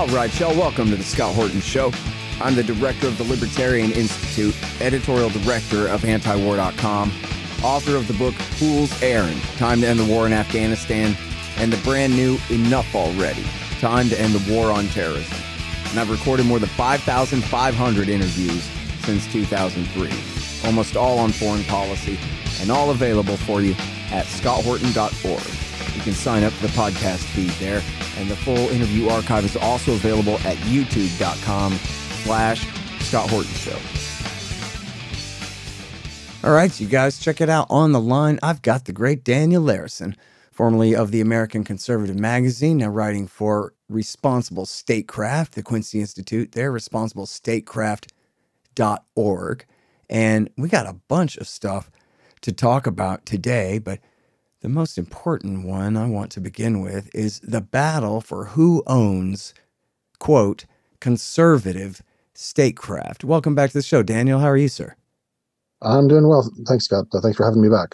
All right, y'all, welcome to the Scott Horton Show. I'm the director of the Libertarian Institute, editorial director of AntiWar.com, author of the book Fool's Errand, Time to End the War in Afghanistan, and the brand new Enough Already, Time to End the War on Terrorism. And I've recorded more than 5,500 interviews since 2003, almost all on foreign policy, and all available for you at scotthorton.org. You can sign up for the podcast feed there, and the full interview archive is also available at youtube.com/Scott Horton Show. All right, you guys, check it out. On the line, I've got the great Daniel Larison, formerly of the American Conservative magazine, now writing for Responsible Statecraft, the Quincy Institute. They're responsiblestatecraft.org. And we got a bunch of stuff to talk about today, but the most important one I want to begin with is the battle for who owns, quote, conservative statecraft. Welcome back to the show, Daniel. How are you, sir? I'm doing well. Thanks, Scott. Thanks for having me back.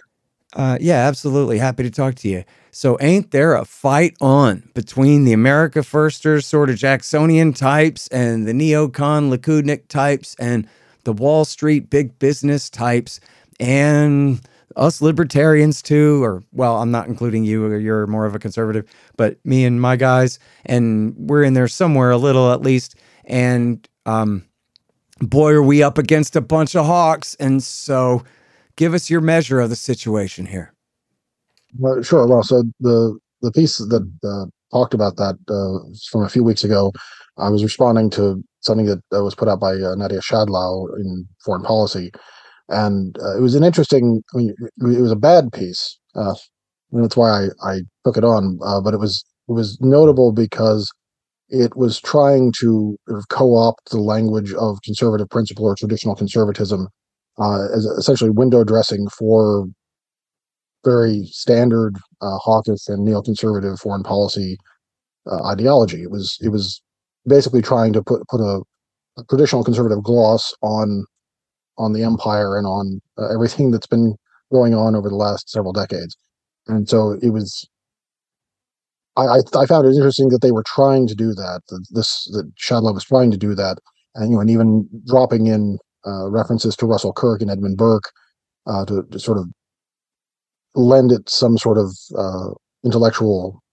Yeah, absolutely. Happy to talk to you. So ain't there a fight on between the America Firsters, sort of Jacksonian types, and the neocon Likudnik types, and the Wall Street big business types, and us libertarians too, or, well, I'm not including you, or you're more of a conservative, but me and my guys, and we're in there somewhere a little at least, and boy, are we up against a bunch of hawks. And so give us your measure of the situation here. Well, sure. Well, so the piece that talked about that from a few weeks ago, I was responding to something that was put out by Nadia Schadlow in Foreign Policy. And it was an interesting, I mean, it was a bad piece. And that's why I took it on. But it was notable because it was trying to sort of co-opt the language of conservative principle or traditional conservatism as essentially window dressing for very standard hawkish and neoconservative foreign policy ideology. It was basically trying to put a traditional conservative gloss on the empire and on everything that's been going on over the last several decades. And so it was, I found it interesting that they were trying to do that, that Schadlow was trying to do that, and even dropping in references to Russell Kirk and Edmund Burke to sort of lend it some sort of intellectual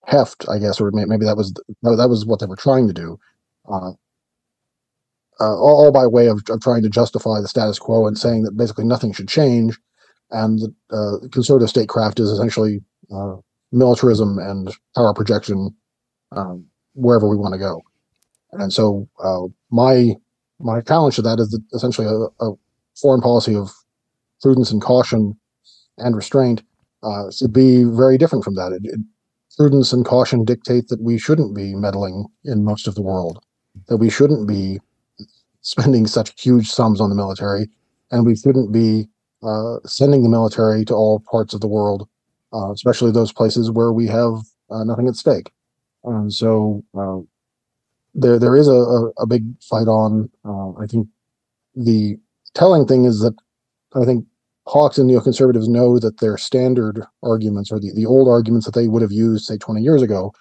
heft, I guess, or maybe that was what they were trying to do. All by way of trying to justify the status quo and saying that basically nothing should change, and that conservative statecraft is essentially militarism and power projection wherever we want to go. And so my challenge to that is that essentially a foreign policy of prudence and caution and restraint should be very different from that. Prudence and caution dictate that we shouldn't be meddling in most of the world, that we shouldn't be spending such huge sums on the military, and we shouldn't be sending the military to all parts of the world, especially those places where we have nothing at stake. And so there is a big fight on. I think the telling thing is that I think hawks and neoconservatives know that their standard arguments, or the old arguments that they would have used, say, 20 years ago,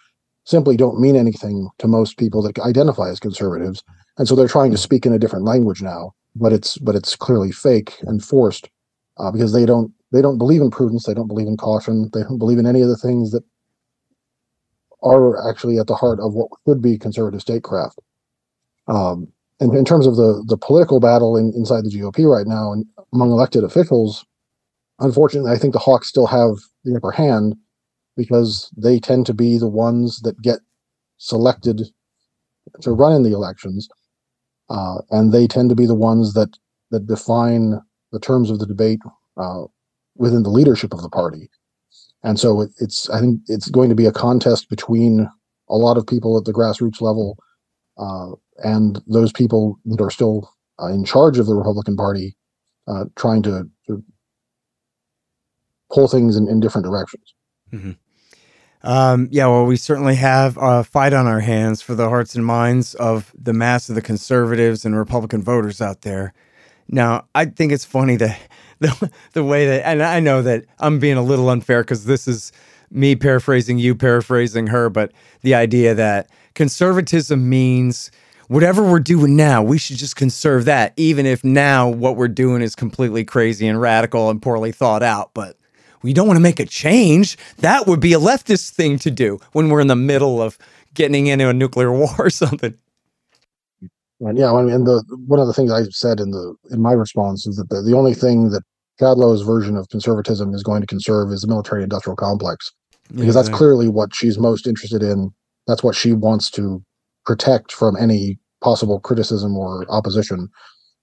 simply don't mean anything to most people that identify as conservatives. And so they're trying to speak in a different language now, but it's clearly fake and forced because they don't believe in prudence, they don't believe in caution, they don't believe in any of the things that are actually at the heart of what could be conservative statecraft. And in terms of the political battle inside the GOP right now and among elected officials, unfortunately, I think the hawks still have the upper hand because they tend to be the ones that get selected to run in the elections. And they tend to be the ones that define the terms of the debate within the leadership of the party. And so I think it's going to be a contest between a lot of people at the grassroots level and those people that are still in charge of the Republican Party, trying to pull things in different directions. Mm-hmm. Yeah, well, we certainly have a fight on our hands for the hearts and minds of the mass of the conservatives and Republican voters out there. Now, I think it's funny that the way that, and I know that I'm being a little unfair because this is me paraphrasing you, paraphrasing her, but the idea that conservatism means whatever we're doing now, we should just conserve that, even if now what we're doing is completely crazy and radical and poorly thought out. But we don't want to make a change. That would be a leftist thing to do when we're in the middle of getting into a nuclear war or something. And yeah, and one of the things I said in my response is that the only thing that Schadlow's version of conservatism is going to conserve is the military-industrial complex, because that's clearly what she's most interested in. That's what she wants to protect from any possible criticism or opposition,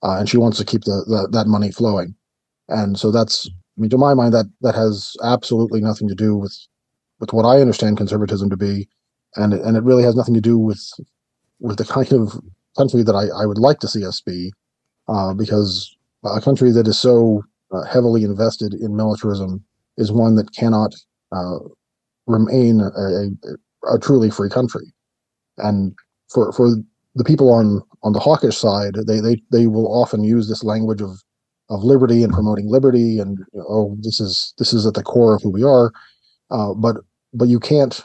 and she wants to keep that money flowing. And so that's, I mean, to my mind, that has absolutely nothing to do with what I understand conservatism to be, and it really has nothing to do with the kind of country that I would like to see us be, because a country that is so heavily invested in militarism is one that cannot remain a truly free country. And for the people on the hawkish side, they will often use this language of liberty and promoting liberty, and this is at the core of who we are. But you can't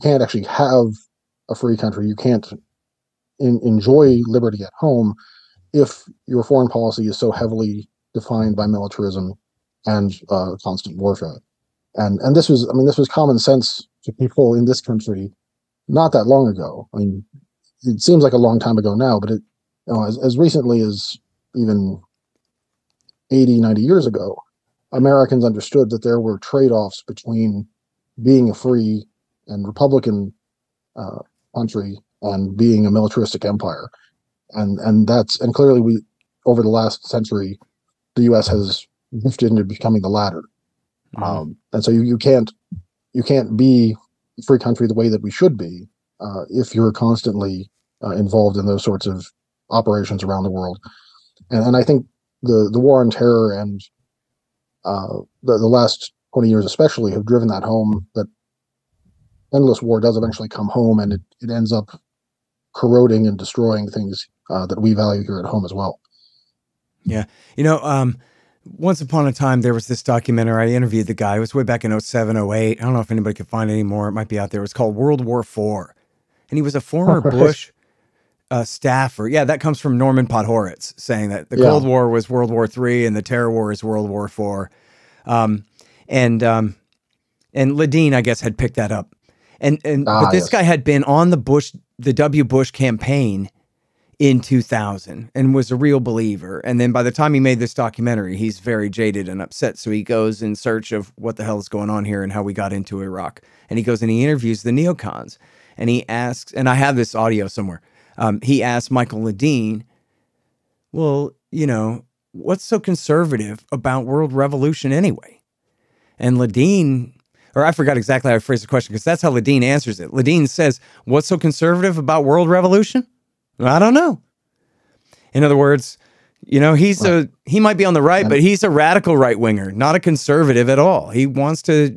actually have a free country. You can't enjoy liberty at home if your foreign policy is so heavily defined by militarism and constant warfare. And this was common sense to people in this country not that long ago. I mean, it seems like a long time ago now, but as recently as even 80, 90 years ago, Americans understood that there were trade-offs between being a free and republican country and being a militaristic empire. And clearly we, over the last century, the U.S. has drifted into becoming the latter. And so you can't be a free country the way that we should be if you're constantly involved in those sorts of operations around the world. And I think the war on terror and the last 20 years especially have driven that home, that endless war does eventually come home, and it ends up corroding and destroying things that we value here at home as well. Yeah. Once upon a time, there was this documentary. I interviewed the guy. It was way back in 07, 08. I don't know if anybody could find it anymore. It might be out there. It was called World War IV. And he was a former Bush staffer. Yeah, that comes from Norman Podhoretz, saying that the Cold War was World War III and the Terror War is World War IV. And Ledeen, I guess, had picked that up. But this guy had been on the W. Bush campaign in 2000 and was a real believer. And then by the time he made this documentary, he's very jaded and upset. So he goes in search of what the hell is going on here and how we got into Iraq. And he goes and he interviews the neocons. And he asks, and I have this audio somewhere, he asked Michael Ledeen, well, what's so conservative about world revolution anyway? And Ledeen, or I forgot exactly how I phrased the question, because that's how Ledeen answers it. Ledeen says, what's so conservative about world revolution? I don't know. In other words, he might be on the right, but he's a radical right winger, not a conservative at all. He wants to,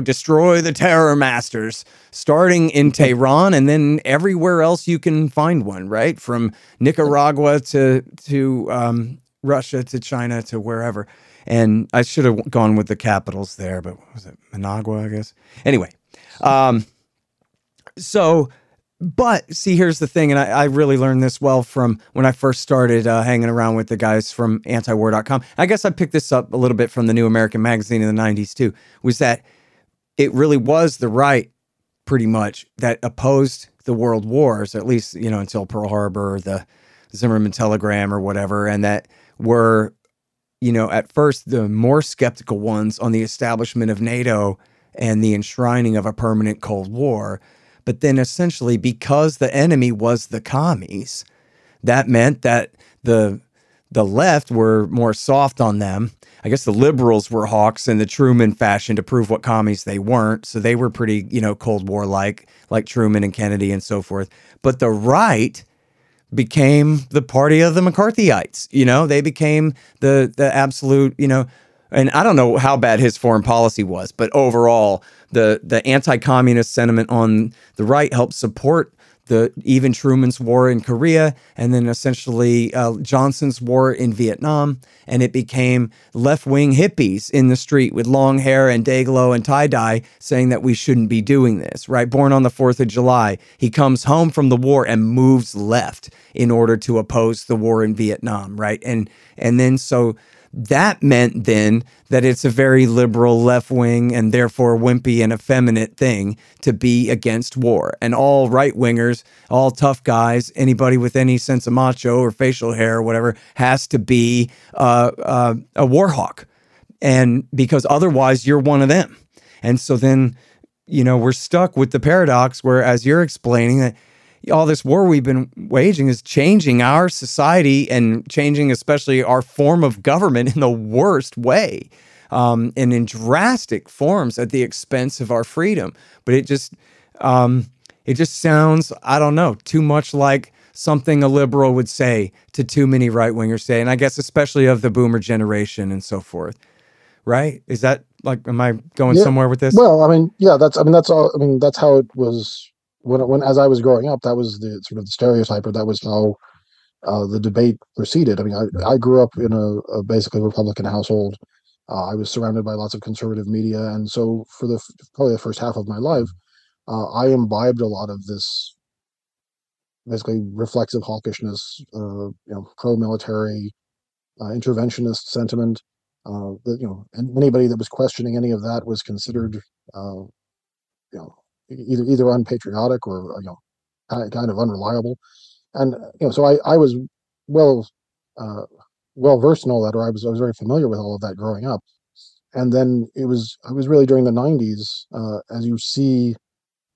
destroy the terror masters, starting in Tehran and then everywhere else you can find one, right? From Nicaragua to Russia to China to wherever. And I should have gone with the capitals there, but what was it? Managua, I guess. Anyway, but see, here's the thing, and I really learned this well from when I first started hanging around with the guys from AntiWar.com. I guess I picked this up a little bit from the New American Magazine in the 90s too, was that it really was the right, pretty much, that opposed the world wars, at least, until Pearl Harbor or the Zimmerman telegram or whatever, and that were, at first the more skeptical ones on the establishment of NATO and the enshrining of a permanent Cold War. But then essentially, because the enemy was the commies, that meant that the left were more soft on them. I guess the liberals were hawks in the Truman fashion to prove what commies they weren't. So they were pretty, Cold War-like Truman and Kennedy and so forth. But the right became the party of the McCarthyites. They became the absolute, and I don't know how bad his foreign policy was, but overall, the anti-communist sentiment on the right helped support even Truman's war in Korea, and then essentially Johnson's war in Vietnam. And it became left-wing hippies in the street with long hair and day-glow and tie-dye saying that we shouldn't be doing this, right? Born on the 4th of July, he comes home from the war and moves left in order to oppose the war in Vietnam, right? And then so that meant then that it's a very liberal left-wing and therefore wimpy and effeminate thing to be against war. And all right-wingers, all tough guys, anybody with any sense of macho or facial hair or whatever has to be a war hawk. And because otherwise you're one of them. And so then, we're stuck with the paradox where, as you're explaining, that all this war we've been waging is changing our society and changing especially our form of government in the worst way, and in drastic forms at the expense of our freedom. But it just sounds, I don't know, too much like something a liberal would say to too many right-wingers say, and I guess especially of the boomer generation and so forth. Right? Is that like, am I going somewhere with this? Well, that's all. That's how it was when as I was growing up. That was the sort of the stereotype, or that was how the debate proceeded. I grew up in a basically Republican household. I was surrounded by lots of conservative media, and so for probably the first half of my life, I imbibed a lot of this basically reflexive hawkishness, pro-military, interventionist sentiment. And anybody that was questioning any of that was considered, either unpatriotic or kind of unreliable. And so I was well well versed in all that, or I was very familiar with all of that growing up. And then I was really during the '90s, as you see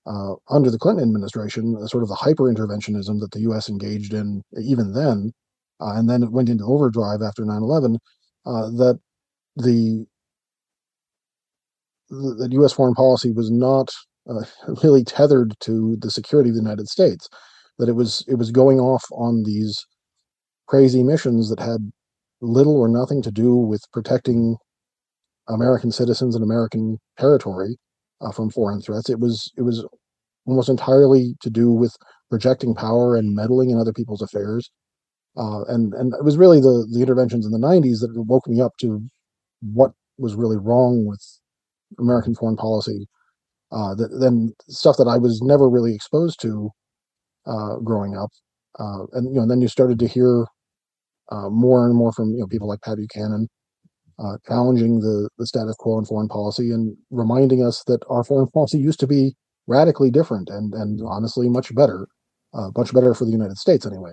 under the Clinton administration, sort of the hyper interventionism that the U.S. engaged in even then, and then it went into overdrive after 9/11. That the U.S. foreign policy was not really tethered to the security of the United States. That it was going off on these crazy missions that had little or nothing to do with protecting American citizens and American territory from foreign threats. It was almost entirely to do with projecting power and meddling in other people's affairs. And it was really the interventions in the '90s that woke me up to what was really wrong with American foreign policy. Then stuff that I was never really exposed to growing up, and then you started to hear more and more from people like Pat Buchanan challenging the status quo in foreign policy and reminding us that our foreign policy used to be radically different and honestly much better for the United States anyway.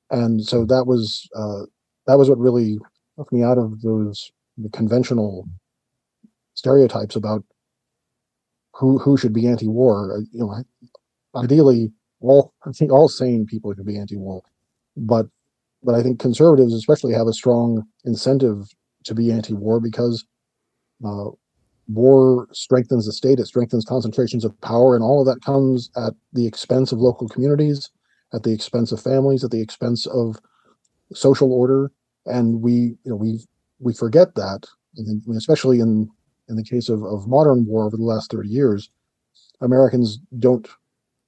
And so that was what really took me out of those conventional stereotypes about who should be anti-war. Ideally, I think all sane people should be anti-war, but I think conservatives especially have a strong incentive to be anti-war because war strengthens the state, it strengthens concentrations of power, and all of that comes at the expense of local communities, at the expense of families, at the expense of social order, and we forget that, especially in the case of modern war over the last 30 years. Americans don't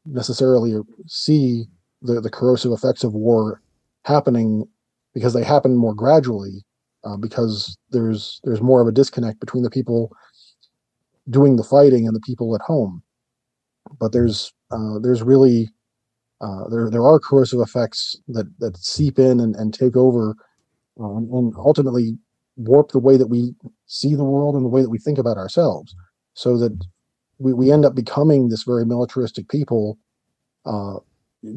necessarily see the corrosive effects of war happening because they happen more gradually, because there's more of a disconnect between the people doing the fighting and the people at home. But there's really there are corrosive effects that seep in and take over, and ultimately warp the way that we see the world and the way that we think about ourselves, so that we end up becoming this very militaristic people,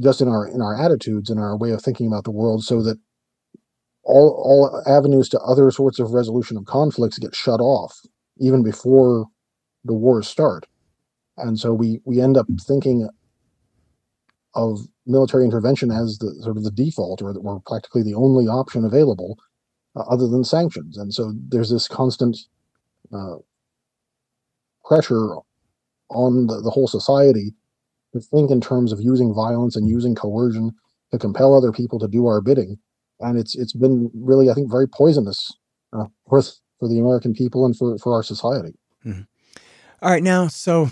just in our attitudes and our way of thinking about the world, so that all avenues to other sorts of resolution of conflicts get shut off even before the wars start. And so we end up thinking of military intervention as the sort of the default, or practically the only option available, other than sanctions. And so there's this constant pressure on the whole society to think in terms of using violence and using coercion to compel other people to do our bidding. And it's been really, I think, very poisonous for the American people and for our society. Mm-hmm. All right, now, so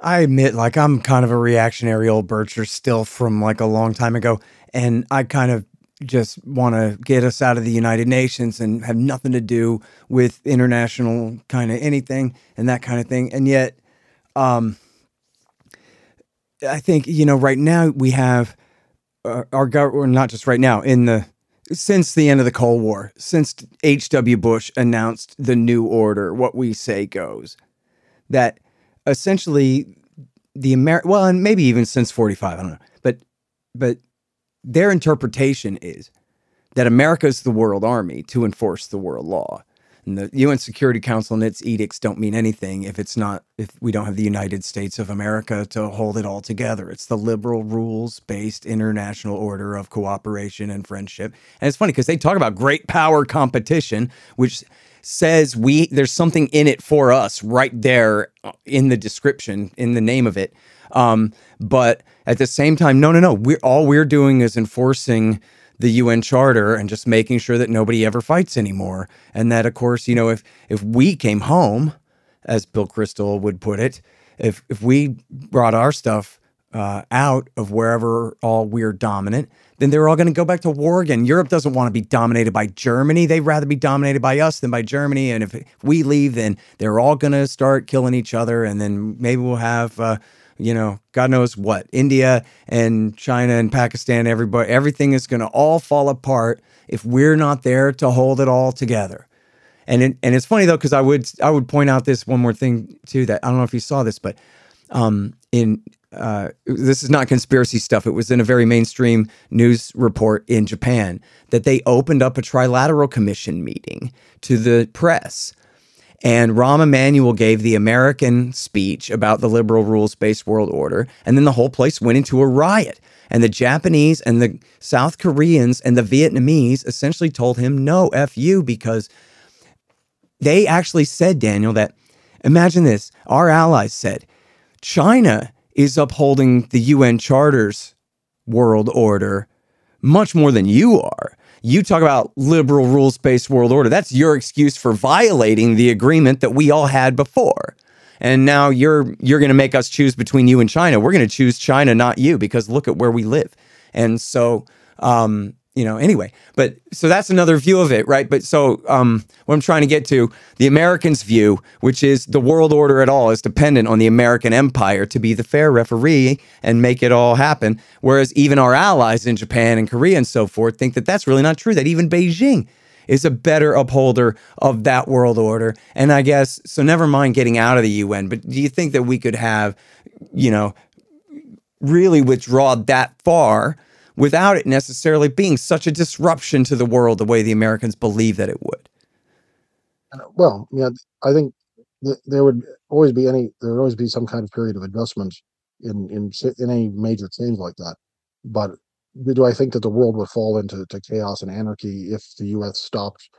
I admit, like, I'm kind of a reactionary old bircher still from like a long time ago. And I kind of just want to get us out of the United Nations and have nothing to do with international kind of anything and that kind of thing. And yet, I think, right now we have our government, not just right now, since the end of the Cold War, since H.W. Bush announced the new order, what we say goes, that essentially well, and maybe even since 45, I don't know, but their interpretation is that America is the world army to enforce the world law. And the UN Security Council and its edicts don't mean anything if we don't have the United States of America to hold it all together. It's the liberal rules-based international order of cooperation and friendship. And it's funny because they talk about great power competition, which says there's something in it for us right there in the description, in the name of it. But at the same time, no. All we're doing is enforcing the UN Charter and just making sure that nobody ever fights anymore. And that, of course, if we came home, as Bill Kristol would put it, if we brought our stuff out of wherever all we're dominant, then they're all going to go back to war again. Europe doesn't want to be dominated by Germany. They'd rather be dominated by us than by Germany. And if we leave, then they're all going to start killing each other. And then maybe we'll have, God knows what, India and China and Pakistan, everything is going to all fall apart if we're not there to hold it all together. And it's funny though, because I would point out this one more thing too, that I don't know if you saw this, but this is not conspiracy stuff. It was in a very mainstream news report in Japan that they opened up a trilateral commission meeting to the press. And Rahm Emanuel gave the American speech about the liberal rules-based world order. And then the whole place went into a riot. And the Japanese and the South Koreans and the Vietnamese essentially told him, no, F you, because they actually said, Daniel, that, imagine this, our allies said, China is upholding the UN Charter's world order much more than you are. You talk about liberal rules-based world order. That's your excuse for violating the agreement that we all had before. And now you're going to make us choose between you and China. We're going to choose China, not you, because look at where we live. And so, anyway, but so that's another view of it, right? But so what I'm trying to get to, the Americans' view, which is the world order at all is dependent on the American empire to be the fair referee and make it all happen. Whereas even our allies in Japan and Korea and so forth think that that's really not true, that even Beijing is a better upholder of that world order. And I guess, so never mind getting out of the UN, but do you think that we could have, really withdraw that far without it necessarily being such a disruption to the world the way the Americans believe that it would? Well, yeah, I think there would always be some kind of period of adjustment in any major change like that. But do I think that the world would fall into chaos and anarchy if the U.S. stopped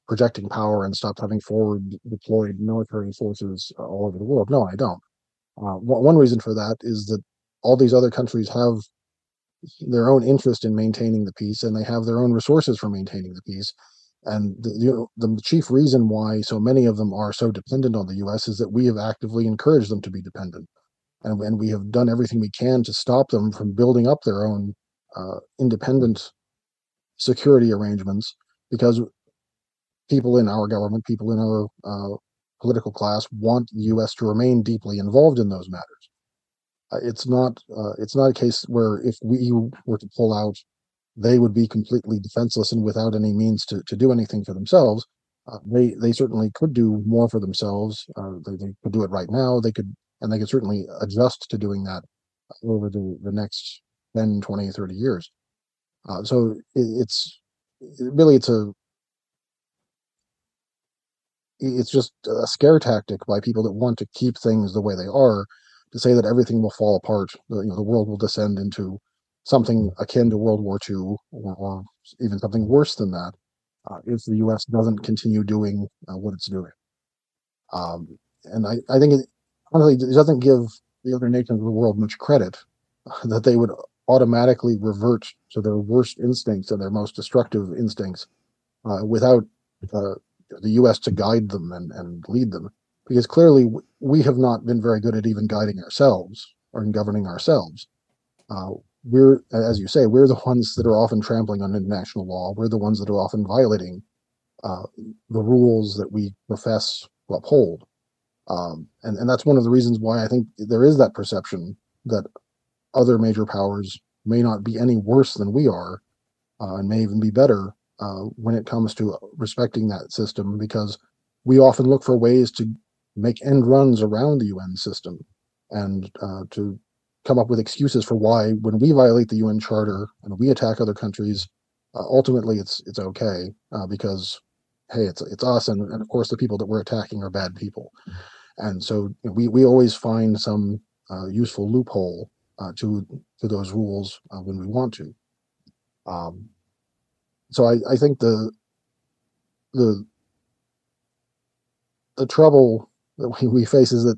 projecting power and stopped having forward deployed military forces all over the world? No, I don't. One reason for that is that all these other countries have their own interest in maintaining the peace, and they have their own resources for maintaining the peace. And the chief reason why so many of them are so dependent on the U.S. is that we have actively encouraged them to be dependent, and we have done everything we can to stop them from building up their own independent security arrangements, because people in our government, people in our political class, want the U.S. to remain deeply involved in those matters. It's not a case where if we were to pull out, they would be completely defenseless and without any means to do anything for themselves. They certainly could do more for themselves. They could do it right now. They could certainly adjust to doing that over the next 10, 20, 30 years. So it's just a scare tactic by people that want to keep things the way they are, to say that everything will fall apart. The world will descend into something akin to World War II, or even something worse than that, if the U.S. doesn't continue doing what it's doing. And I think honestly, it doesn't give the other nations of the world much credit that they would automatically revert to their worst instincts and their most destructive instincts without the U.S. to guide them and lead them. because clearly we have not been very good at even guiding ourselves or in governing ourselves. We're, as you say, we're the ones that are often trampling on international law. We're the ones that are often violating the rules that we profess to uphold. And that's one of the reasons why I think there is that perception that other major powers may not be any worse than we are, and may even be better when it comes to respecting that system, because we often look for ways to make end runs around the UN system and to come up with excuses for why, when we violate the UN Charter and we attack other countries, ultimately it's okay because hey, it's us, and of course the people that we're attacking are bad people, and so we always find some useful loophole to those rules when we want to. So I think the trouble that we face is that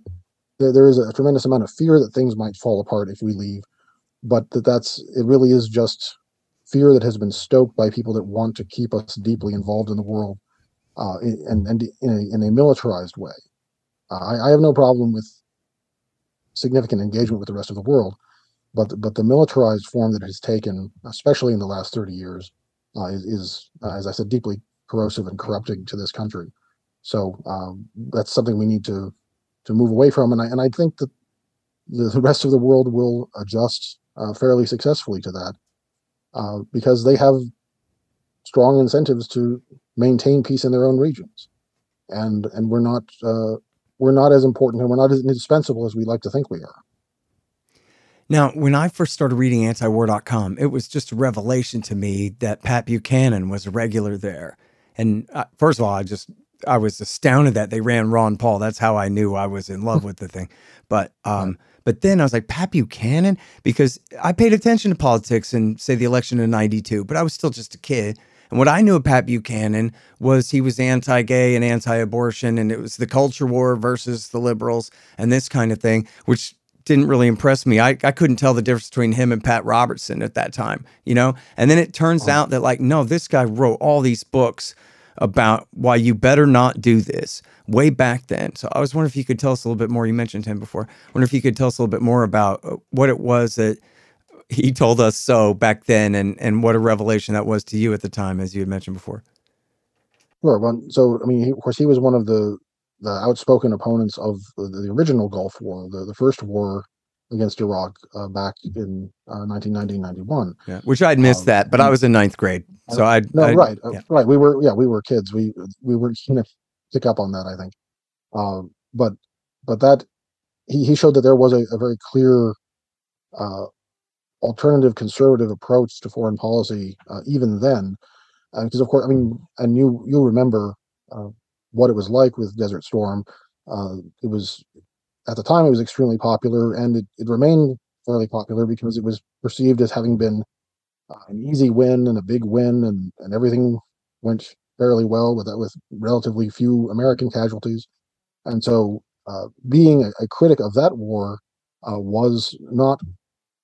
there is a tremendous amount of fear that things might fall apart if we leave, but it really is just fear that has been stoked by people that want to keep us deeply involved in the world, and in a militarized way. I have no problem with significant engagement with the rest of the world, but the militarized form that it has taken, especially in the last 30 years, is as I said, deeply corrosive and corrupting to this country. So that's something we need to move away from, and I think that the rest of the world will adjust fairly successfully to that, because they have strong incentives to maintain peace in their own regions, and we're not as important and we're not as indispensable as we like to think we are. Now, when I first started reading AntiWar.com, it was just a revelation to me that Pat Buchanan was a regular there. And first of all, I was astounded that they ran Ron Paul. That's how I knew I was in love with the thing. But then I was like, Pat Buchanan? Because I paid attention to politics and say the election in 92, but I was still just a kid. And what I knew of Pat Buchanan was he was anti-gay and anti-abortion, and it was the culture war versus the liberals and this kind of thing, which didn't really impress me. I couldn't tell the difference between him and Pat Robertson at that time, And then it turns out that, like, no, this guy wrote all these books about why you better not do this way back then. So I was wondering if you could tell us a little bit more. You mentioned him before. I wonder if you could tell us a little bit more about what it was that he told us so back then, and what a revelation that was to you at the time, as you had mentioned before. Sure. Well, so I mean, of course, he was one of the outspoken opponents of the original Gulf War, the first war against Iraq back in 1990-91. Yeah, which I'd missed that, but I was in ninth grade, so right. We were kids. We were going to pick up on that, I think. But that he showed that there was a very clear alternative conservative approach to foreign policy even then, because of course, I mean, and you remember what it was like with Desert Storm. It was, at the time, it was extremely popular, and it remained fairly popular because it was perceived as having been an easy win and a big win, and everything went fairly well with relatively few American casualties. And so being a critic of that war was not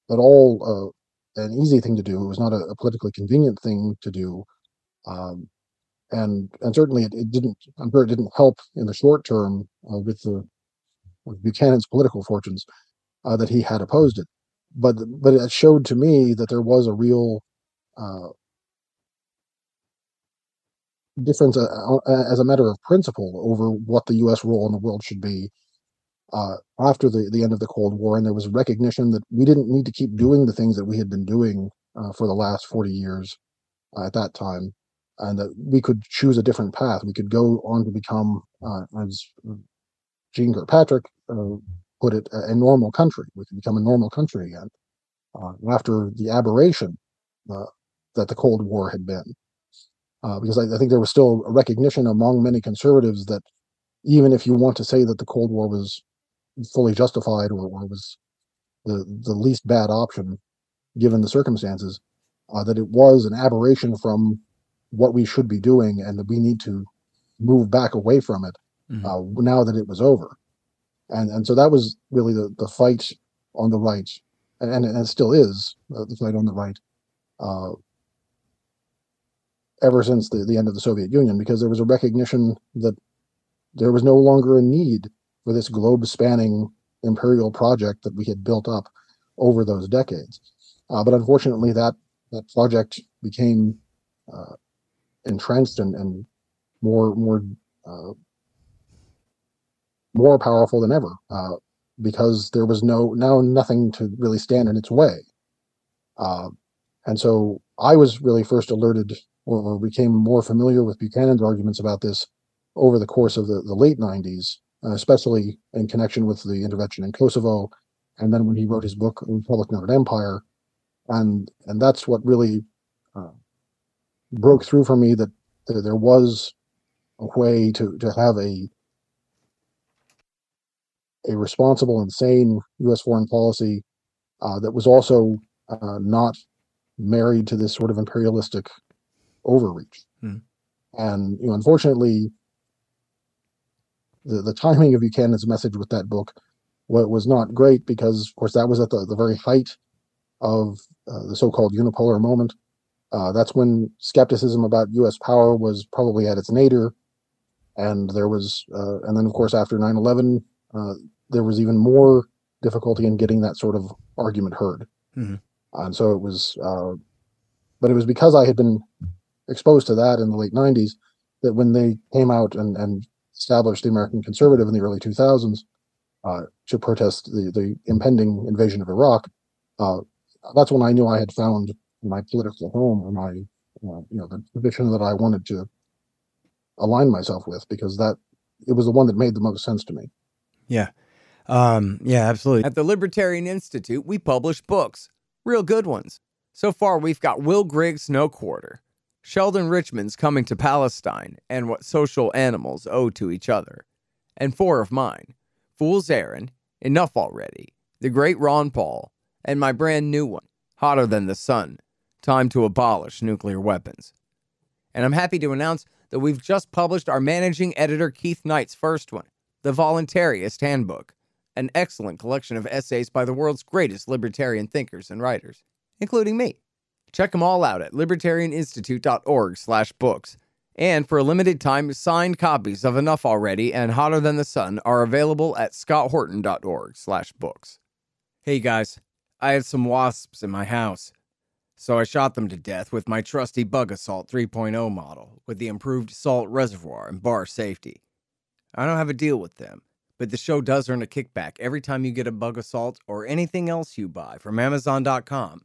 at all an easy thing to do. It was not a politically convenient thing to do. And certainly it didn't, I'm sure it didn't help in the short term with Buchanan's political fortunes that he had opposed it. But it showed to me that there was a real difference as a matter of principle over what the U.S. role in the world should be after the end of the Cold War. And there was recognition that we didn't need to keep doing the things that we had been doing for the last 40 years at that time, and that we could choose a different path. We could go on to become, as Jean Kirkpatrick put it, a normal country. We could become a normal country again after the aberration that the Cold War had been. Because I think there was still a recognition among many conservatives that even if you want to say that the Cold War was fully justified or was the least bad option given the circumstances, that it was an aberration from what we should be doing, and that we need to move back away from it now that it was over. And so that was really the fight on the right, and it still is the fight on the right ever since the end of the Soviet Union, because there was a recognition that there was no longer a need for this globe-spanning imperial project that we had built up over those decades. But unfortunately, that project became entrenched and more uh, more powerful than ever, because there was nothing to really stand in its way. And so I was really first alerted or became more familiar with Buchanan's arguments about this over the course of the late 90s, especially in connection with the intervention in Kosovo, and then when he wrote his book Republic Not an Empire. And that's what really broke through for me, that there was a way to have a responsible and sane U.S. foreign policy that was also not married to this sort of imperialistic overreach. And unfortunately, the timing of Buchanan's message with that book was not great, because, of course, that was at the very height of the so-called Unipolar Moment. That's when skepticism about U.S. power was probably at its nadir, and there was, and then, of course, after 9/11, there was even more difficulty in getting that sort of argument heard. And so it was, but it was because I had been exposed to that in the late 90s that when they came out and established the American Conservative in the early 2000s to protest the impending invasion of Iraq, that's when I knew I had found my political home, or my, the position that I wanted to align myself with, because it was the one that made the most sense to me. Yeah. Yeah, absolutely. At the Libertarian Institute, we publish books, real good ones. So far, we've got Will Grigg's No Quarter, Sheldon Richman's Coming to Palestine, and What Social Animals Owe to Each Other, and 4 of mine, Fool's Errand, Enough Already, The Great Ron Paul, and my brand new one, Hotter Than the Sun, Time to Abolish Nuclear Weapons. And I'm happy to announce that we've just published our managing editor Keith Knight's first one, The Voluntarist Handbook, an excellent collection of essays by the world's greatest libertarian thinkers and writers, including me. Check them all out at libertarianinstitute.org/books. And for a limited time, signed copies of Enough Already and Hotter Than the Sun are available at scotthorton.org/books. Hey guys, I had some wasps in my house, so I shot them to death with my trusty Bug Assault 3.0 model with the improved salt reservoir and bar safety. I don't have a deal with them, but the show does earn a kickback every time you get a Bug Assault or anything else you buy from Amazon.com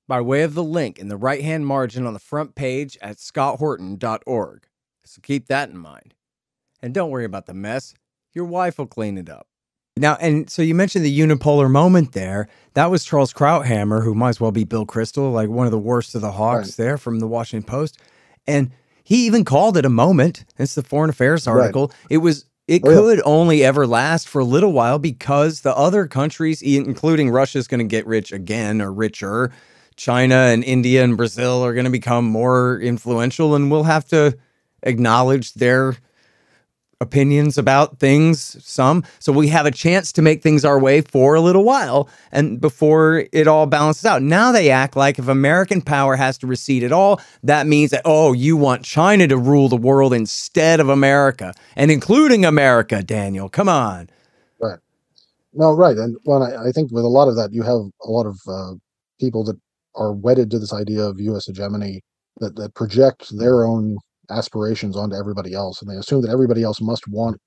by way of the link in the right-hand margin on the front page at scotthorton.org. So keep that in mind. And don't worry about the mess. Your wife will clean it up. Now, and so you mentioned the unipolar moment there. That was Charles Krauthammer, who might as well be Bill Kristol, like one of the worst of the hawks there from the Washington Post. And he even called it a moment. It's the Foreign Affairs article. It could only ever last for a little while because the other countries, including Russia, is going to get rich again or richer. China and India and Brazil are going to become more influential, and we'll have to acknowledge their opinions about things some. So we have a chance to make things our way for a little while, and before it all balances out. Now they act like if American power has to recede at all, that means that, oh, you want China to rule the world instead of America, and including America, Daniel. Come on. Right. No, right. And well, I think with a lot of that, you have a lot of people that are wedded to this idea of U.S. hegemony that project their own aspirations onto everybody else, and they assume that everybody else must want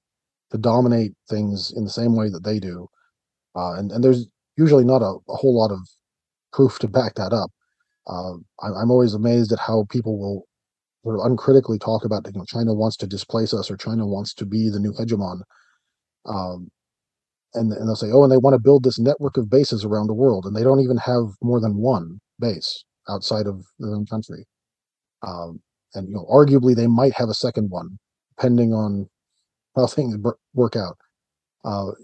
to dominate things in the same way that they do. And there's usually not a whole lot of proof to back that up. I'm always amazed at how people will sort of uncritically talk about, China wants to displace us, or China wants to be the new hegemon. And they'll say, oh, and they want to build this network of bases around the world, and they don't even have more than one base outside of their own country. And arguably they might have a second one, depending on how things work out.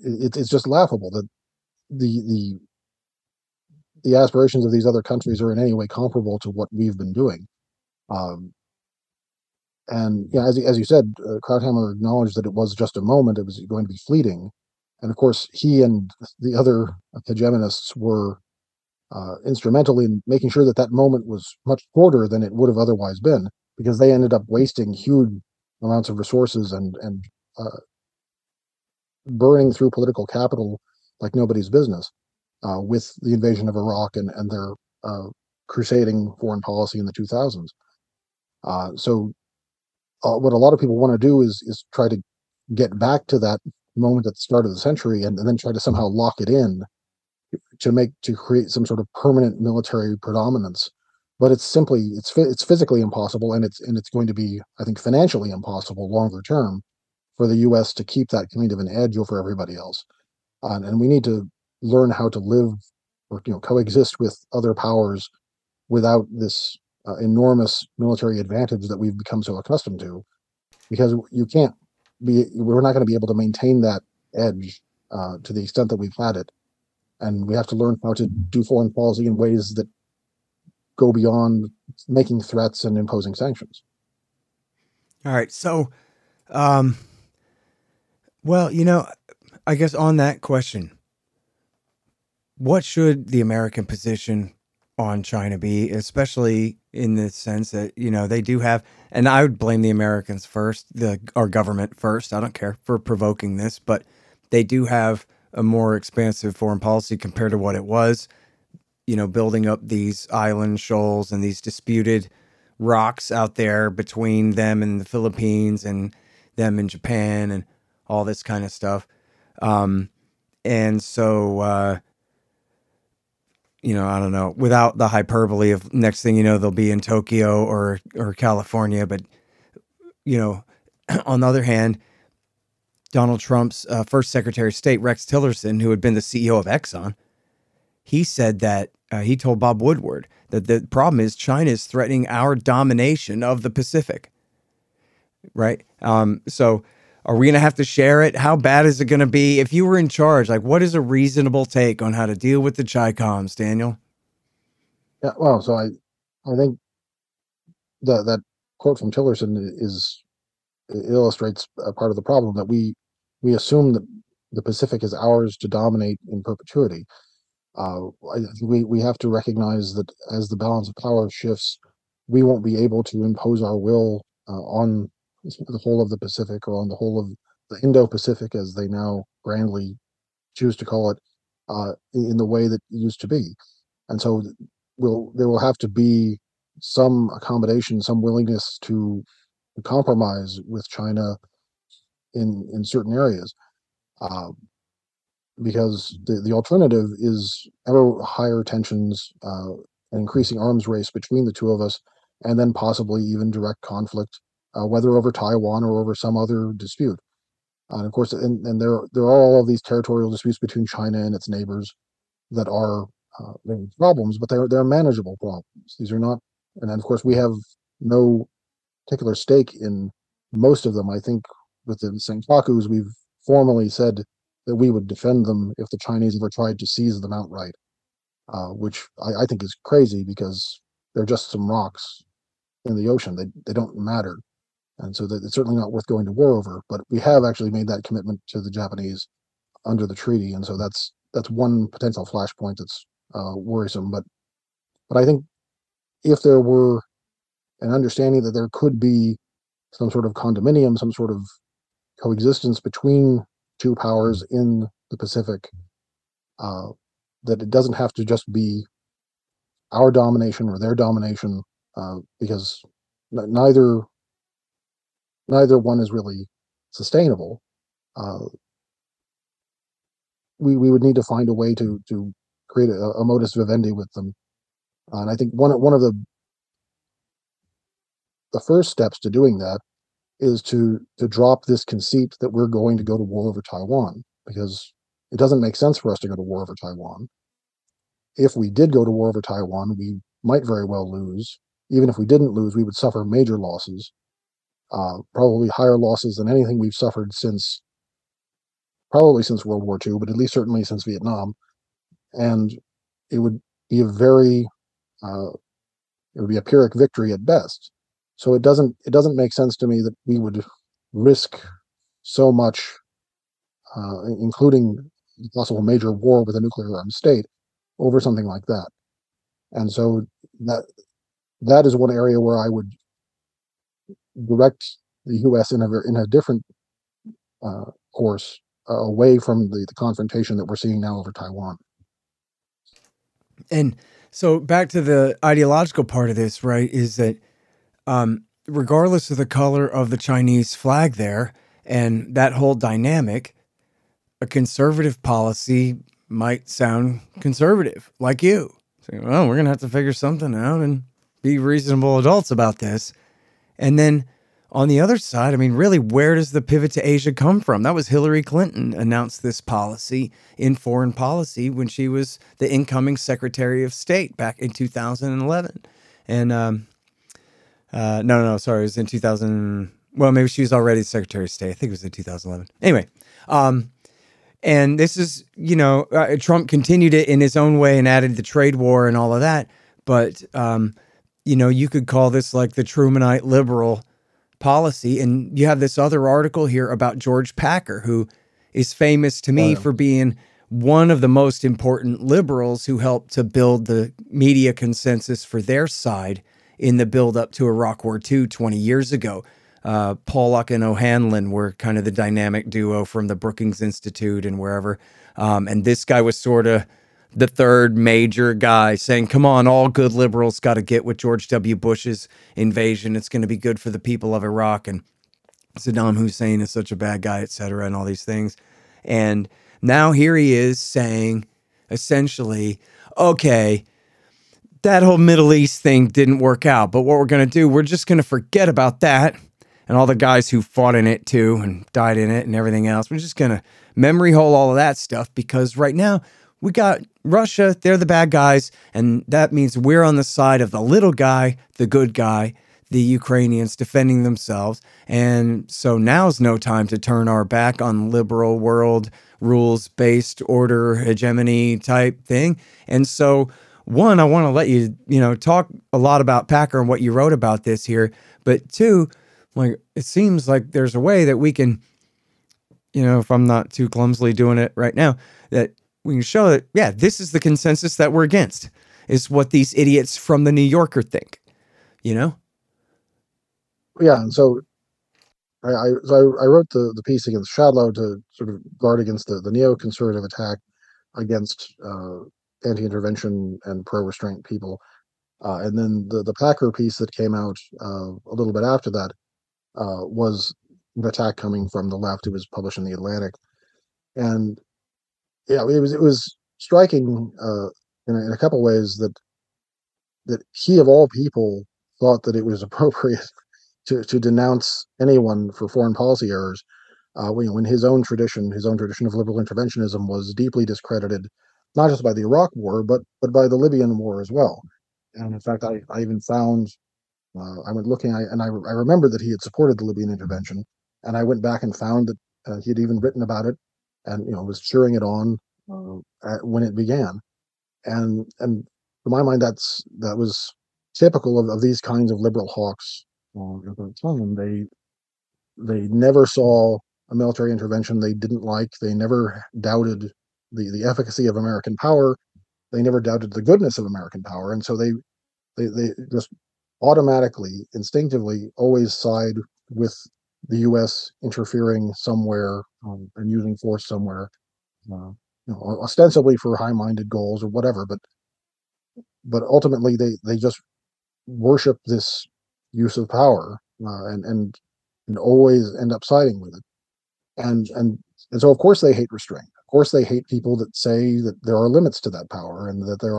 It's just laughable that the aspirations of these other countries are in any way comparable to what we've been doing. And as you said, Krauthammer acknowledged that it was just a moment; it was going to be fleeting. And of course, he and the other hegemonists were instrumental in making sure that that moment was much shorter than it would have otherwise been, because they ended up wasting huge amounts of resources and burning through political capital like nobody's business, with the invasion of Iraq and their crusading foreign policy in the 2000s. So what a lot of people want to do is try to get back to that moment at the start of the century, and then try to somehow lock it in to create some sort of permanent military predominance. But it's physically impossible, and it's going to be, I think, financially impossible longer term for the U.S. to keep that kind of an edge over everybody else. And we need to learn how to live, or coexist with other powers without this enormous military advantage that we've become so accustomed to, because we're not going to be able to maintain that edge to the extent that we've had it, and we have to learn how to do foreign policy in ways that go beyond making threats and imposing sanctions. All right. So, well, I guess on that question, what should the American position on China be, especially in the sense that, they do have, and I would blame the Americans first, our government first, I don't care for provoking this, but they do have a more expansive foreign policy compared to what it was, building up these island shoals and these disputed rocks out there between them and the Philippines and them and Japan and all this kind of stuff. And so, I don't know, without the hyperbole of next thing they'll be in Tokyo or California. But, on the other hand, Donald Trump's first Secretary of State, Rex Tillerson, who had been the CEO of Exxon, he said that he told Bob Woodward that the problem is China is threatening our domination of the Pacific. Right. So are we going to have to share it? How bad is it going to be? If you were in charge, like, what is a reasonable take on how to deal with the Chi-Coms, Daniel? Yeah, well, so I think that quote from Tillerson illustrates a part of the problem, that we assume that the Pacific is ours to dominate in perpetuity. I think we have to recognize that as the balance of power shifts, we won't be able to impose our will on the whole of the Pacific, or on the whole of the Indo-Pacific, as they now grandly choose to call it, in the way that it used to be. And so there will have to be some accommodation, some willingness to compromise with China in certain areas, because the alternative is ever higher tensions, an increasing arms race between the two of us, and then possibly even direct conflict, whether over Taiwan or over some other dispute. And of course, and there are all of these territorial disputes between China and its neighbors that are problems, but they're manageable problems. These are not, and then of course we have no particular stake in most of them. I think with the Senkakus, we've formally said that we would defend them if the Chinese ever tried to seize them outright, which I think is crazy, because they're just some rocks in the ocean. They don't matter. And so that it's certainly not worth going to war over. But we have actually made that commitment to the Japanese under the treaty, and so that's one potential flashpoint that's worrisome. But I think if there were an understanding that there could be some sort of condominium, some sort of coexistence between two powers in the Pacific, that it doesn't have to just be our domination or their domination, because neither one is really sustainable. We would need to find a way to create a modus vivendi with them. And I think one of the first steps to doing that is to drop this conceit that we're going to go to war over Taiwan, because it doesn't make sense for us to go to war over Taiwan. If we did go to war over Taiwan, we might very well lose. Even if we didn't lose, we would suffer major losses, probably higher losses than anything we've suffered since World War II, but at least certainly since Vietnam. And it would be a Pyrrhic victory at best. So it doesn't make sense to me that we would risk so much, including the possible major war with a nuclear armed state, over something like that. And so that is one area where I would direct the U.S. in a different course, away from the confrontation that we're seeing now over Taiwan. And so back to the ideological part of this, right, is that regardless of the color of the Chinese flag there and that whole dynamic, a conservative policy might sound conservative, like you. So, well, we're going to have to figure something out and be reasonable adults about this. And then on the other side, I mean, really, where does the pivot to Asia come from? That was Hillary Clinton announced this policy in foreign policy when she was the incoming Secretary of State back in 2011. And sorry, it was in 2000. Well, maybe she was already Secretary of State. I think it was in 2011. Anyway, and this is, Trump continued it in his own way and added the trade war and all of that. But, you could call this like the Trumanite liberal policy. And you have this other article here about George Packer, who is famous to me for being one of the most important liberals who helped to build the media consensus for their side in the build up to Iraq War II 20 years ago. Pollock and O'Hanlon were kind of the dynamic duo from the Brookings Institute and wherever. And this guy was sort of the third major guy saying, come on, all good liberals got to get with George W. Bush's invasion. It's going to be good for the people of Iraq. And Saddam Hussein is such a bad guy, et cetera, and all these things. And now here he is saying, essentially, okay, that whole Middle East thing didn't work out. But what we're going to do, we're just going to forget about that and all the guys who fought in it too and died in it and everything else. We're just going to memory hole all of that stuff because right now we got Russia, they're the bad guys, and that means we're on the side of the little guy, the good guy, the Ukrainians defending themselves. And so now's no time to turn our back on liberal world rules-based order hegemony type thing. And so one, I want to let you, talk a lot about Packer and what you wrote about this here. But two, like, it seems like there's a way that we can, if I'm not too clumsily doing it right now, that we can show that, yeah, this is the consensus that we're against, is what these idiots from the New Yorker think, Yeah, and so I wrote the piece against Schadlow to sort of guard against the neoconservative attack against anti-intervention and pro-restraint people. And then the Packer piece that came out a little bit after that was an attack coming from the left. It was published in the Atlantic. And yeah, it was striking in a couple ways that he of all people thought that it was appropriate to denounce anyone for foreign policy errors when his own tradition of liberal interventionism was deeply discredited, not just by the Iraq War, but by the Libyan War as well. And in fact, I even found I went looking, and I remember that he had supported the Libyan intervention, and I went back and found that he had even written about it, and was cheering it on when it began, and to my mind, that was typical of these kinds of liberal hawks at the time. They never saw a military intervention they didn't like. They never doubted the efficacy of American power. They never doubted the goodness of American power, and so they just automatically, instinctively, always side with the U.S. interfering somewhere and using force somewhere, ostensibly for high-minded goals or whatever. But ultimately, they just worship this use of power and always end up siding with it. And so, of course, they hate restraint. Of course, they hate people that say that there are limits to that power and that there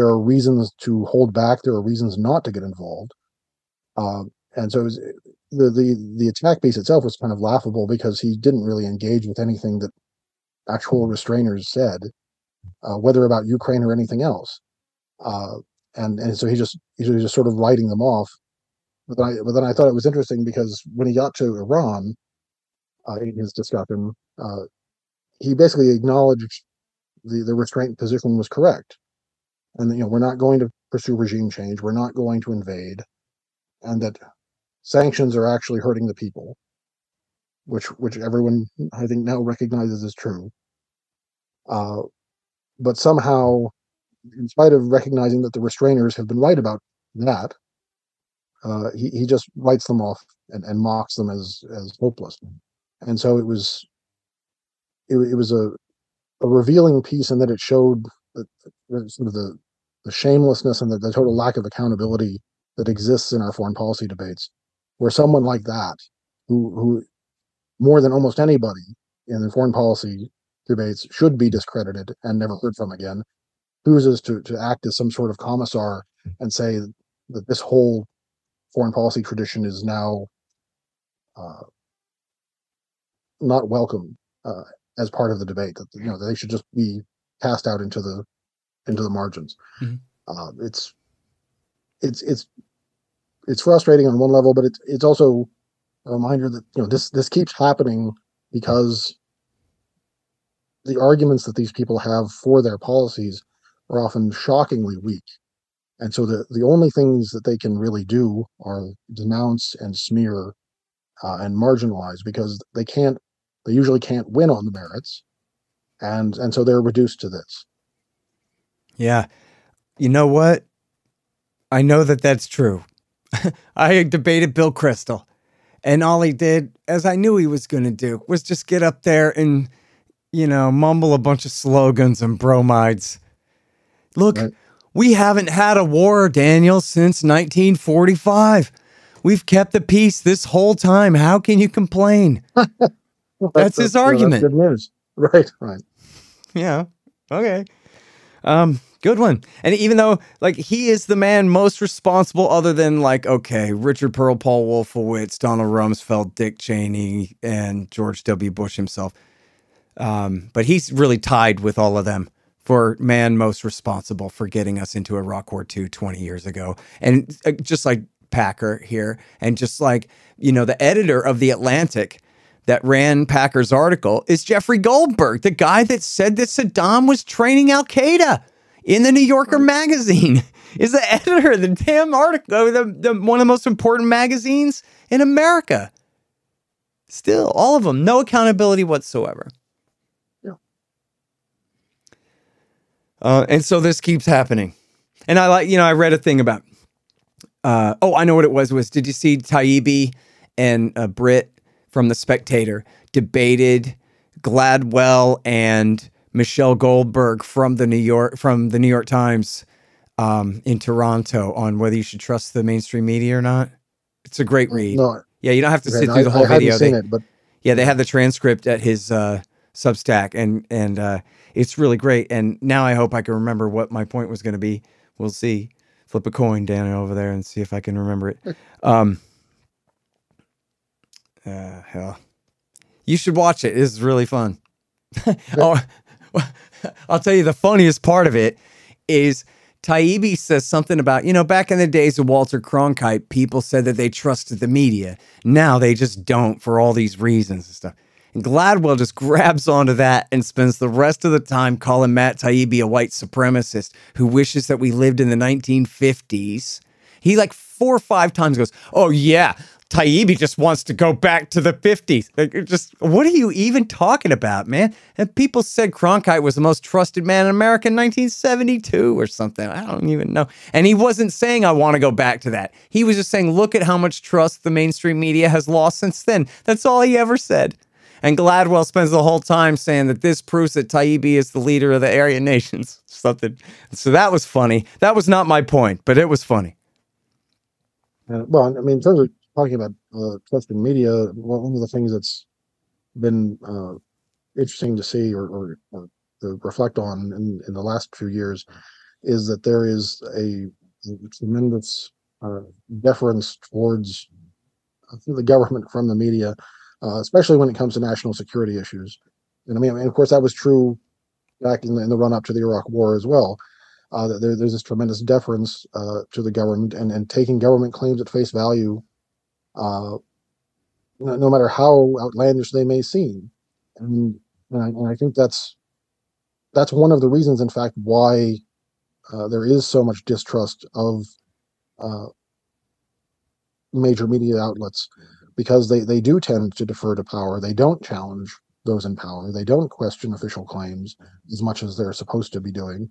are reasons to hold back. There are reasons not to get involved. And so the attack piece itself was kind of laughable because he didn't really engage with anything that actual restrainers said, whether about Ukraine or anything else. And so he was just sort of writing them off. But then I thought it was interesting because when he got to Iran in his discussion, he basically acknowledged the restraint position was correct. And we're not going to pursue regime change. We're not going to invade, and that sanctions are actually hurting the people, which everyone I think now recognizes as true. But somehow, in spite of recognizing that the restrainers have been right about that, he just writes them off and mocks them as hopeless. And so it was a revealing piece in that it showed sort of the shamelessness and the total lack of accountability that exists in our foreign policy debates, where someone like that, who more than almost anybody in the foreign policy debates should be discredited and never heard from again, chooses to act as some sort of commissar and say that this whole foreign policy tradition is now uh, not welcome as part of the debate. That they should just be cast out into the margins. Mm-hmm. It's it's frustrating on one level, but it's also a reminder that this keeps happening because the arguments that these people have for their policies are often shockingly weak. And so the only things that they can really do are denounce and smear and marginalize, because they usually can't win on the merits. And so they're reduced to this. Yeah. You know what? I know that that's true. I debated Bill Kristol, and all he did, as I knew he was going to do, was just get up there and, mumble a bunch of slogans and bromides. Look, Right. We haven't had a war, Daniel, since 1945. We've kept the peace this whole time. How can you complain? Well, That's his argument. That's good news. Right. Yeah. Okay. Good one. And even though, he is the man most responsible, other than, Richard Pearl, Paul Wolfowitz, Donald Rumsfeld, Dick Cheney, and George W. Bush himself. But he's really tied with all of them for man most responsible for getting us into Iraq War II 20 years ago. And just like Packer here, and just like, the editor of The Atlantic that ran Packer's article is Jeffrey Goldberg, the guy that said that Saddam was training Al-Qaeda in the New Yorker magazine, is the editor of the damn article, one of the most important magazines in America. Still, all of them, no accountability whatsoever. Yeah. And so this keeps happening. And I read a thing about, I know what it was. Did you see Taibbi and Britt from The Spectator debated Gladwell and Michelle Goldberg from the New York Times in Toronto on whether you should trust the mainstream media or not? It's a great read. No, yeah, you don't have to sit through the whole I video. Seen it, but they have the transcript at his Substack, and it's really great. And now I hope I can remember what my point was going to be. We'll see. Flip a coin, Daniel, over there, and see if I can remember it. Hell, you should watch it. It's really fun. I'll tell you the funniest part of it is Taibbi says something about, back in the days of Walter Cronkite, people said that they trusted the media. Now they just don't for all these reasons and stuff. And Gladwell just grabs onto that and spends the rest of the time calling Matt Taibbi a white supremacist who wishes that we lived in the 1950s. He 4 or 5 times goes, oh yeah, Taibbi just wants to go back to the 50s. What are you even talking about, man? And people said Cronkite was the most trusted man in America in 1972 or something. I don't even know. And he wasn't saying, I want to go back to that. He was just saying, look at how much trust the mainstream media has lost since then. That's all he ever said. And Gladwell spends the whole time saying that this proves that Taibbi is the leader of the Aryan nations. Something. So that was funny. That was not my point, but it was funny. Well, I mean, in terms of talking about trust in media, one of the things that's been interesting to see or to reflect on in the last few years is that there is a tremendous deference towards the government from the media, especially when it comes to national security issues. And I mean, of course, that was true back in the run up to the Iraq War as well. There's this tremendous deference to the government and taking government claims at face value, no matter how outlandish they may seem. And I think that's one of the reasons, in fact, why there is so much distrust of major media outlets, because they do tend to defer to power. They don't challenge those in power. They don't question official claims as much as they're supposed to be doing.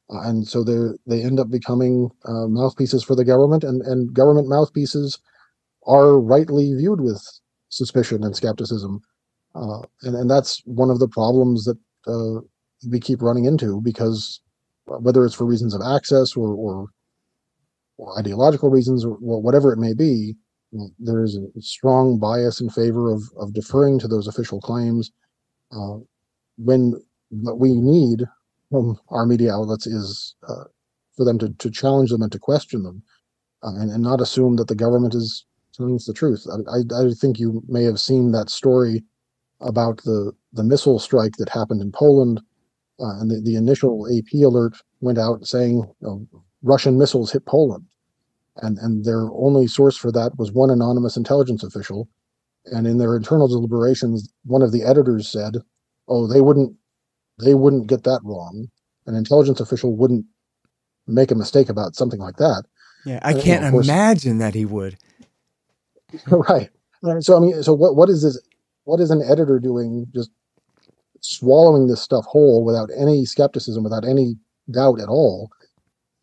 And so they end up becoming mouthpieces for the government, and government mouthpieces are rightly viewed with suspicion and skepticism And that's one of the problems that we keep running into, because whether it's for reasons of access or ideological reasons, or whatever it may be, there's a strong bias in favor of deferring to those official claims, when what we need from our media outlets is for them to challenge them and to question them, and not assume that the government is telling us the truth. I think you may have seen that story about the missile strike that happened in Poland, and the initial AP alert went out saying, Russian missiles hit Poland, and their only source for that was one anonymous intelligence official. And in their internal deliberations, one of the editors said, "Oh, they wouldn't get that wrong. An intelligence official wouldn't make a mistake about something like that." Yeah, I can't imagine that he would. Right. So I mean, so what is this? What is an editor doing? Just swallowing this stuff whole without any skepticism, without any doubt at all.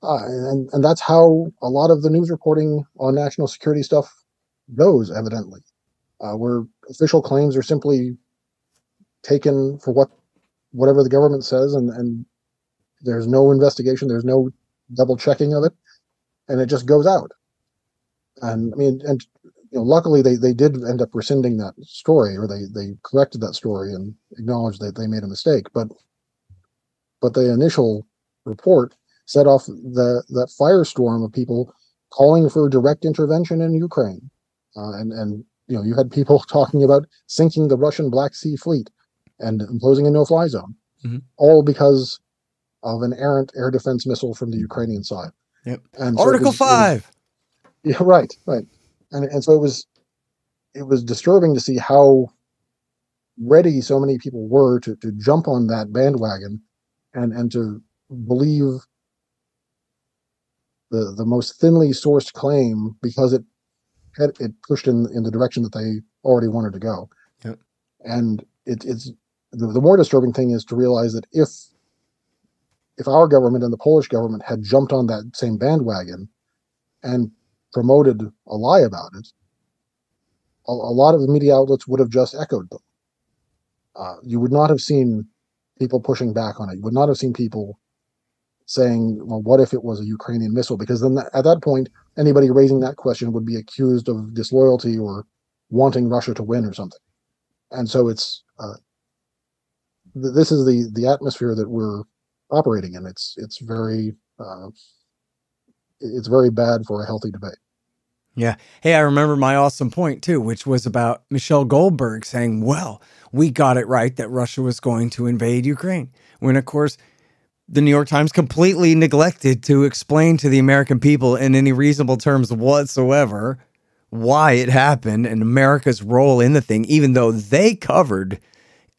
And that's how a lot of the news reporting on national security stuff goes, evidently, where official claims are simply taken for whatever the government says, and there's no investigation, there's no double checking of it, and it just goes out. And I mean, and luckily they did end up rescinding that story, or they corrected that story and acknowledged that they made a mistake. But the initial report set off that firestorm of people calling for direct intervention in Ukraine, and you had people talking about sinking the Russian Black Sea Fleet and imposing a no-fly zone, all because of an errant air defense missile from the Ukrainian side. Yep. And Article 5. Yeah, right. And so it was disturbing to see how ready so many people were to jump on that bandwagon and to believe the most thinly sourced claim, because it pushed in the direction that they already wanted to go. Yep. And it's the more disturbing thing is to realize that if our government and the Polish government had jumped on that same bandwagon and promoted a lie about it, a lot of the media outlets would have just echoed them. You would not have seen people pushing back on it. You would not have seen people saying, well, what if it was a Ukrainian missile? Because then at that point, anybody raising that question would be accused of disloyalty or wanting Russia to win or something. And so it's this is the atmosphere that we're operating in. It's very bad for a healthy debate. Yeah. Hey, I remember my awesome point too, which was about Michelle Goldberg saying, well, we got it right that Russia was going to invade Ukraine. When, of course, the New York Times completely neglected to explain to the American people in any reasonable terms whatsoever why it happened and America's role in the thing, even though they covered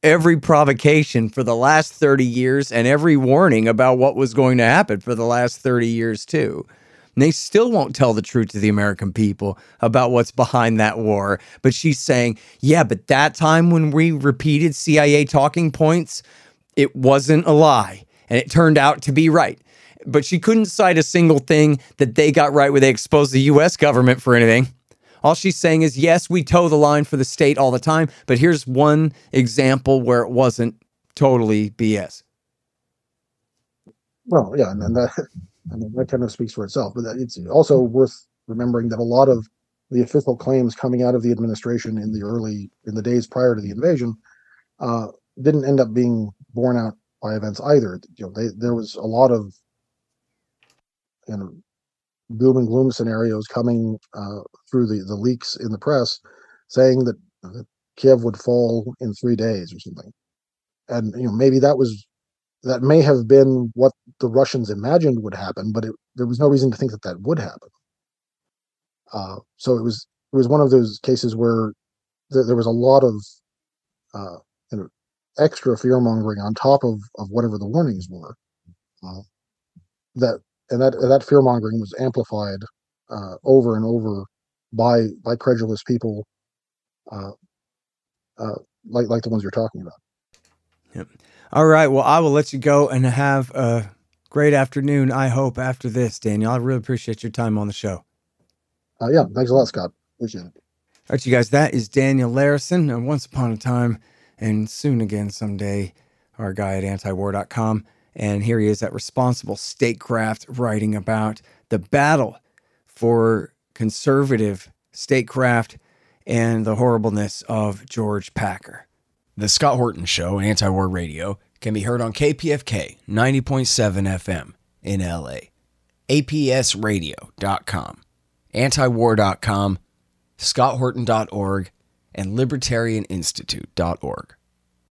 every provocation for the last 30 years and every warning about what was going to happen for the last 30 years too. And they still won't tell the truth to the American people about what's behind that war. But she's saying, yeah, but that time when we repeated CIA talking points, it wasn't a lie. And it turned out to be right. But she couldn't cite a single thing that they got right where they exposed the U.S. government for anything. All she's saying is, yes, we toe the line for the state all the time, but here's one example where it wasn't totally BS. Well, yeah, and that kind of speaks for itself. But it's also worth remembering that a lot of the official claims coming out of the administration in the days prior to the invasion didn't end up being borne out by events either. There was a lot of doom and gloom scenarios coming through the leaks in the press, saying that Kiev would fall in 3 days or something. And maybe that may have been what the Russians imagined would happen, but there was no reason to think that would happen. So it was one of those cases where there was a lot of extra fear mongering on top of whatever the warnings were. That fear mongering was amplified over and over by credulous people, like the ones you're talking about. Yep. All right. Well, I will let you go and have a great afternoon, I hope, after this, Daniel. I really appreciate your time on the show. Yeah. Thanks a lot, Scott. Appreciate it. All right, you guys, that is Daniel Larison. And once upon a time, and soon again someday, our guy at AntiWar.com. And here he is at Responsible Statecraft writing about the battle for conservative statecraft and the horribleness of George Packer. The Scott Horton Show, Anti-War Radio, can be heard on KPFK 90.7 FM in LA, APSradio.com, AntiWar.com, ScottHorton.org, and LibertarianInstitute.org.